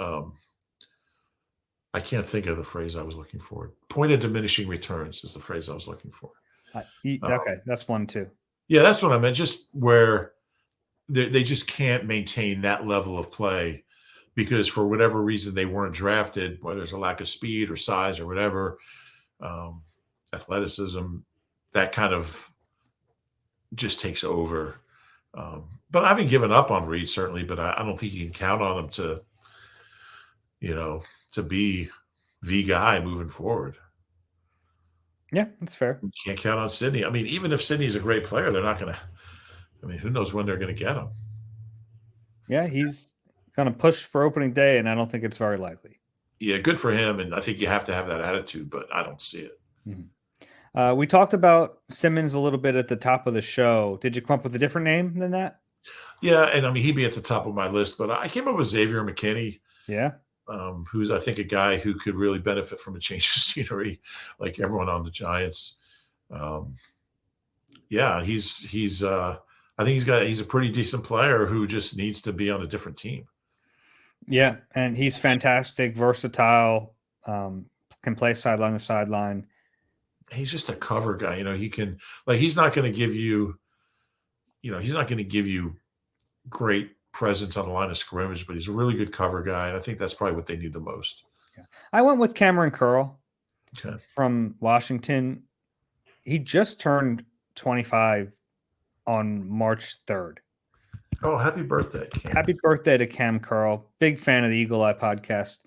I can't think of the phrase I was looking for. Point of diminishing returns is the phrase I was looking for. Okay, that's one too. Yeah, that's what I meant. Just where they just can't maintain that level of play because for whatever reason they weren't drafted, whether there's a lack of speed or size or whatever, athleticism, that kind of just takes over. But I haven't given up on Reed, certainly, but I don't think you can count on him to be the guy moving forward. Yeah, that's fair. You can't count on Sidney. I mean, even if Sidney's a great player, they're not going to. I mean, who knows when they're going to get him? Yeah, he's going to push for opening day, and I don't think it's very likely. Yeah, good for him, and I think you have to have that attitude, but I don't see it. Mm-hmm. We talked about Simmons a little bit at the top of the show. Did you come up with a different name than that? Yeah, and I mean, he'd be at the top of my list, but I came up with Xavier McKinney. Yeah. Who's, I think, a guy who could really benefit from a change of scenery, like everyone on the Giants. Yeah, he's I think he's a pretty decent player who just needs to be on a different team. Yeah, and he's fantastic, versatile, can play sideline to sideline. He's just a cover guy. He can, like, he's not going to give you, he's not going to give you great presence on the line of scrimmage, but he's a really good cover guy. And I think that's probably what they need the most. Yeah. I went with Cameron Curl from Washington. he just turned 25 on March 3rd. Oh, happy birthday, Cam. Happy birthday to Cam Curl. Big fan of the Eagle Eye podcast.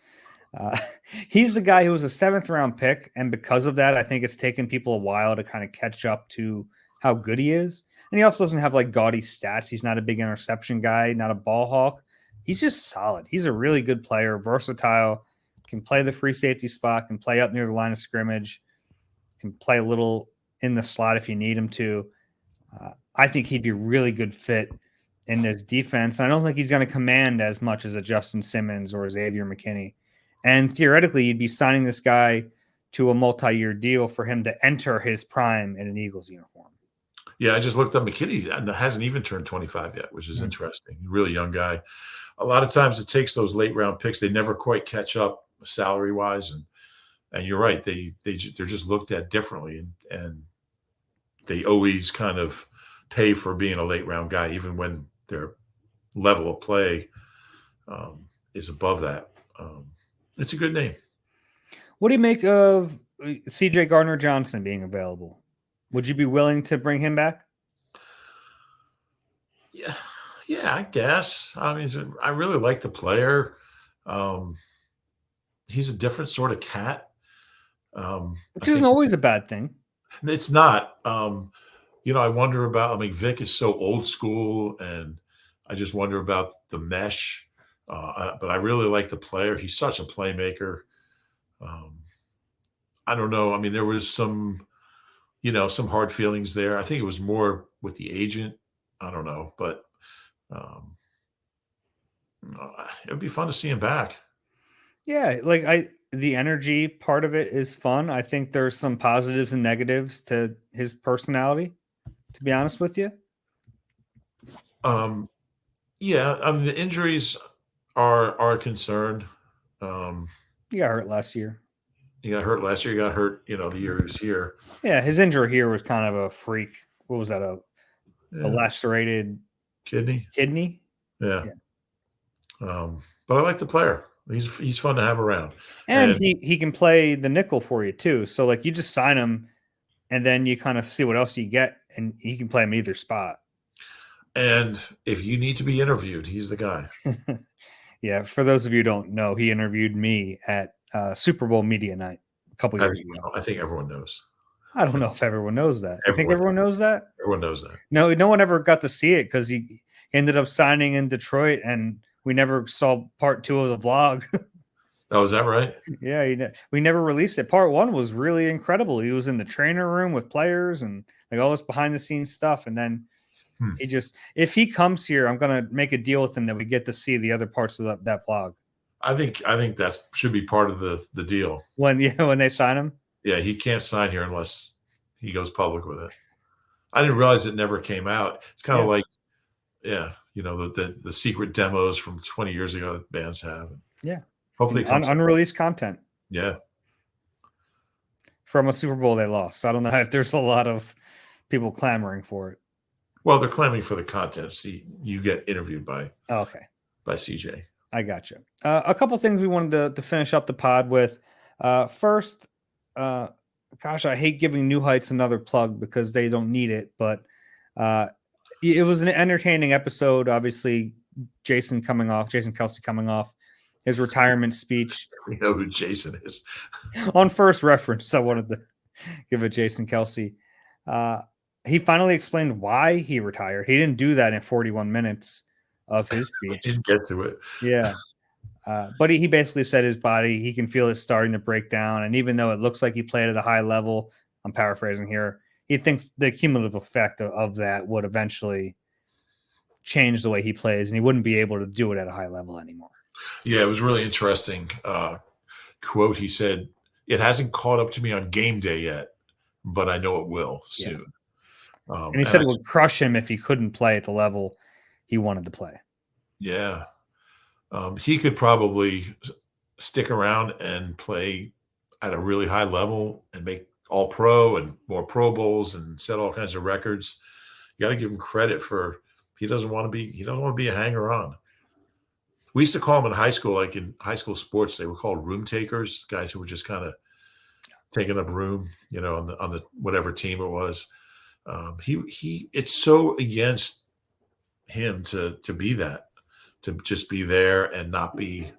He's the guy who was a 7th-round pick, and because of that, I think it's taken people a while to kind of catch up to how good he is. And he also doesn't have like gaudy stats. He's not a big interception guy, not a ball hawk. He's just solid. He's a really good player, versatile, can play the free safety spot, can play up near the line of scrimmage, can play a little in the slot if you need him to. I think he'd be a really good fit in this defense. I don't think he's going to command as much as a Justin Simmons or a Xavier McKinney. And theoretically, you'd be signing this guy to a multi-year deal for him to enter his prime in an Eagles uniform. Yeah, I just looked up McKinney hasn't even turned 25 yet, which is interesting. Really young guy. A lot of times it takes those late round picks. They never quite catch up salary wise. And you're right. They're just looked at differently, and they always kind of pay for being a late round guy, even when their level of play is above that. It's a good name. What do you make of CJ Gardner-Johnson being available? Would you be willing to bring him back? Yeah, I guess. I mean, I really like the player. He's a different sort of cat. Which isn't always a bad thing. It's not. I wonder about, Vic is so old school, and I just wonder about the mesh. But I really like the player. He's such a playmaker. I don't know. I mean, there was some hard feelings there. I think it was more with the agent. I don't know, but it would be fun to see him back. Yeah, the energy part of it is fun. I think there's some positives and negatives to his personality, to be honest with you. Yeah, the injuries are a concern. He got hurt last year. He got hurt last year. He got hurt, the year he was here. Yeah, his injury here was kind of a freak. What was that? A lacerated kidney? Yeah. But I like the player. He's fun to have around. And he can play the nickel for you too. So you just sign him and then you kind of see what else you get, and he can play him either spot. And if you need to be interviewed, he's the guy. Yeah, for those of you who don't know, he interviewed me at Super Bowl Media Night a couple years ago. I think everyone knows. I don't know if everyone knows that. I think everyone knows that? Everyone knows that. No one ever got to see it because he ended up signing in Detroit, and we never saw part 2 of the vlog. Oh, is that right? Yeah, we never released it. Part 1 was really incredible. He was in the trainer room with players and all this behind-the-scenes stuff, and then if he comes here, I'm gonna make a deal with him that we get to see the other parts of that vlog. I think that should be part of the deal. When they sign him. Yeah, he can't sign here unless he goes public with it. I didn't realize it never came out. It's kind of like, the secret demos from 20 years ago that bands have. Yeah, hopefully unreleased content. Yeah, from a Super Bowl they lost. So I don't know if there's a lot of people clamoring for it. Well, they're clamoring for the content. See, you get interviewed by CJ. I gotcha. A couple things we wanted to finish up the pod with. First, gosh, I hate giving New Heights another plug because they don't need it, but it was an entertaining episode. Obviously, Jason Kelce coming off his retirement speech. We know who Jason is. On first reference, I wanted to give it Jason Kelce. He finally explained why he retired. He didn't do that in 41 minutes of his speech. Didn't get to it. Yeah. But he basically said his body, he can feel it starting to break down. And even though it looks like he played at a high level, I'm paraphrasing here, he thinks the cumulative effect of that would eventually change the way he plays, and he wouldn't be able to do it at a high level anymore. Yeah, it was really interesting. Quote, he said, "It hasn't caught up to me on game day yet, but I know it will soon." Yeah. And he said it would crush him if he couldn't play at the level he wanted to play. Yeah. He could probably stick around and play at a really high level and make all pro and more Pro Bowls and set all kinds of records. You got to give him credit for, he doesn't want to be a hanger on. We used to call them in high school, like in high school sports, they were called room takers, guys who were just kind of taking up room, on the whatever team it was. It's so against him to be that, to just be there and not be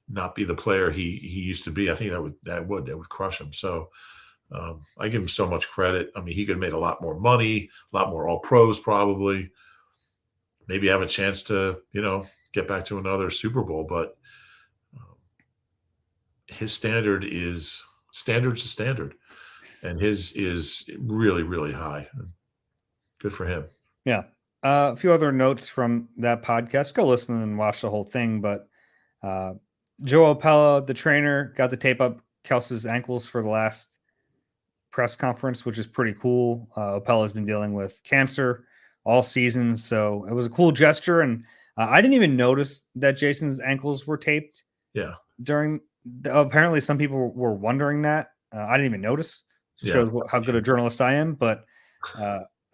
the player he used to be. I think that would crush him. So I give him so much credit. I mean, he could have made a lot more money, a lot more all pros probably, maybe have a chance to, get back to another Super Bowl. But his standard's a standard, and his is really, really high. Good for him. Yeah. A few other notes from that podcast. Go listen and watch the whole thing. But Joe Opella, the trainer, got the tape up Kelce's ankles for the last press conference, which is pretty cool. Opella's been dealing with cancer all season, so it was a cool gesture. And I didn't even notice that Jason's ankles were taped. Yeah. Apparently some people were wondering that. I didn't even notice. It shows how good a journalist I am, but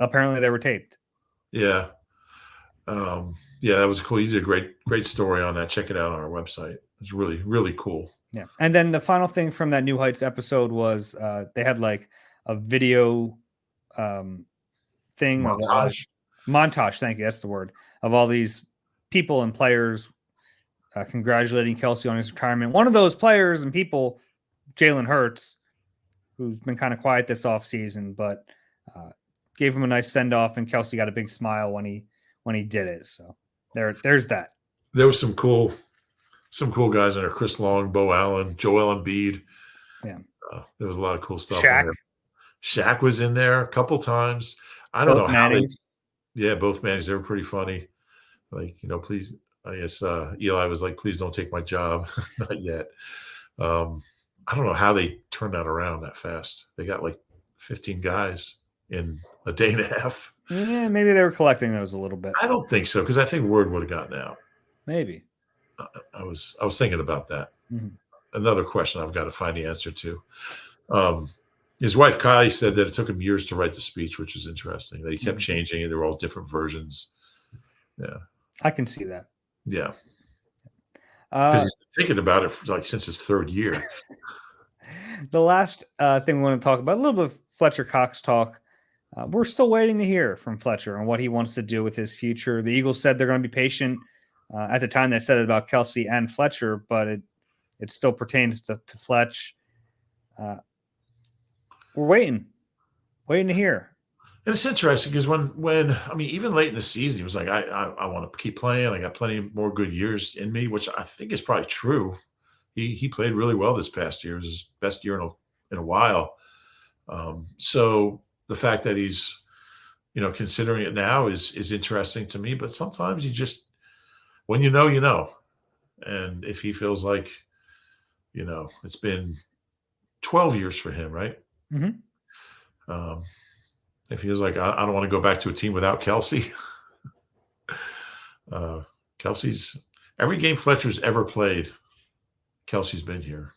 apparently they were taped. Yeah. That was cool. You did a great story on that. Check it out on our website. It's really, really cool. Yeah. And then the final thing from that New Heights episode was they had like a video thing. Montage. Thank you. That's the word. Of all these people and players congratulating Kelce on his retirement. One of those players and people, Jalen Hurts, who's been kind of quiet this offseason, but gave him a nice send-off, and Kelce got a big smile when he did it. So there's that. There was some cool guys in there. Chris Long, Bo Allen, Joel Embiid. Yeah. There was a lot of cool stuff. Shaq was in there a couple times. I don't know how Mannings. both Mannings. They were pretty funny. Like, please, I guess Eli was like, please don't take my job. Not yet. I don't know how they turned that around that fast. They got like 15 guys in a day and a half. Yeah, maybe they were collecting those a little bit. I don't think so, because I think word would have gotten out. Maybe. I was thinking about that. Mm-hmm. Another question I've got to find the answer to. His wife Kylie said that it took him years to write the speech, which is interesting. That he kept changing it. They were all different versions. Yeah, I can see that. Yeah, because he's been thinking about it for, since his third year. The last thing we want to talk about, a little bit of Fletcher Cox talk. We're still waiting to hear from Fletcher on what he wants to do with his future. The Eagles said they're going to be patient. At the time, they said it about Kelce and Fletcher, but it still pertains to Fletch. We're waiting to hear. And it's interesting because when even late in the season, he was like, I want to keep playing. I got plenty more good years in me, which I think is probably true. He played really well this past year. It was his best year in a while. So the fact that he's, considering it now is interesting to me. But sometimes you just, when you know. And if he feels like, it's been 12 years for him, right? Mm-hmm. If he was like, I don't want to go back to a team without Kelce. Kelce's every game Fletcher's ever played, Kelce's been here.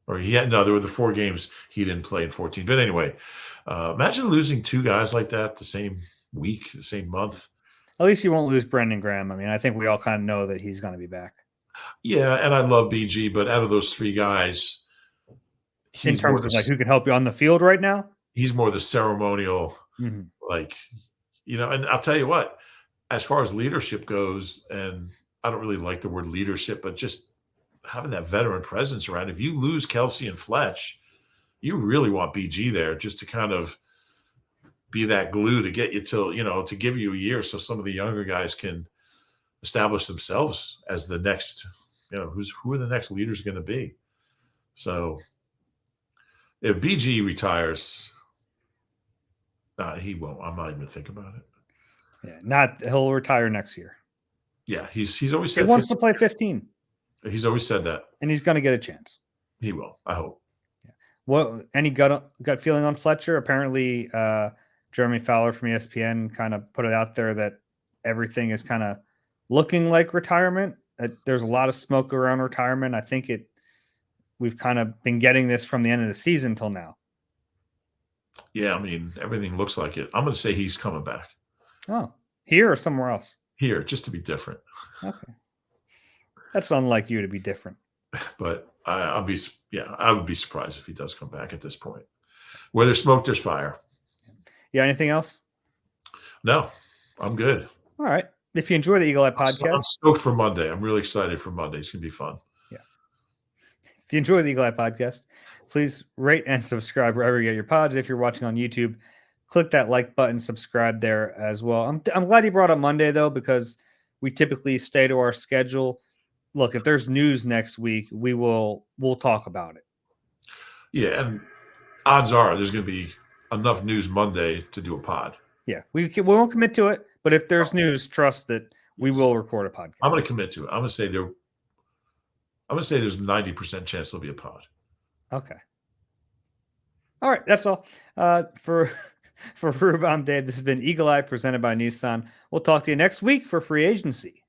Or there were the 4 games he didn't play in 14. But anyway, imagine losing 2 guys like that the same week, the same month. At least you won't lose Brendan Graham. I mean, I think we all kind of know that he's going to be back. Yeah, and I love BG, but out of those 3 guys, in terms of who can help you on the field right now, he's more the ceremonial, and I'll tell you what, as far as leadership goes, and I don't really like the word leadership, but just having that veteran presence around. If you lose Kelce and Fletch, you really want BG there just to kind of be that glue to get you to give you a year so some of the younger guys can establish themselves as the next, who are the next leaders going to be. So if BG retires, he won't. I'm not even thinking about it. Yeah, he'll retire next year. Yeah, he's always said he wants to play 15. He's always said that, and he's going to get a chance. He will. I hope. Yeah. What? Any gut feeling on Fletcher? Apparently, Jeremy Fowler from ESPN kind of put it out there that everything is kind of looking like retirement. There's a lot of smoke around retirement. I think we've kind of been getting this from the end of the season till now. Yeah, everything looks like it. I'm going to say he's coming back. Oh, here or somewhere else? Here, just to be different. Okay. That's unlike you to be different. But I would be surprised if he does come back at this point. Where there's smoke, there's fire. Yeah. Anything else? No, I'm good. All right. If you enjoy the Eagle Eye podcast, I'm stoked for Monday. I'm really excited for Monday. It's gonna be fun. Yeah. If you enjoy the Eagle Eye podcast, please rate and subscribe wherever you get your pods. If you're watching on YouTube, click that like button, subscribe there as well. I'm glad you brought up Monday though, because we typically stay to our schedule. Look, if there's news next week, we'll talk about it. Yeah, and odds are there's going to be enough news Monday to do a pod. Yeah, we won't commit to it, but if there's news, trust that we will record a podcast. I'm going to commit to it. I'm going to say there's 90% chance there'll be a pod. Okay. All right, that's all. For Reuben, I'm Dave. This has been Eagle Eye presented by Nissan. We'll talk to you next week for free agency.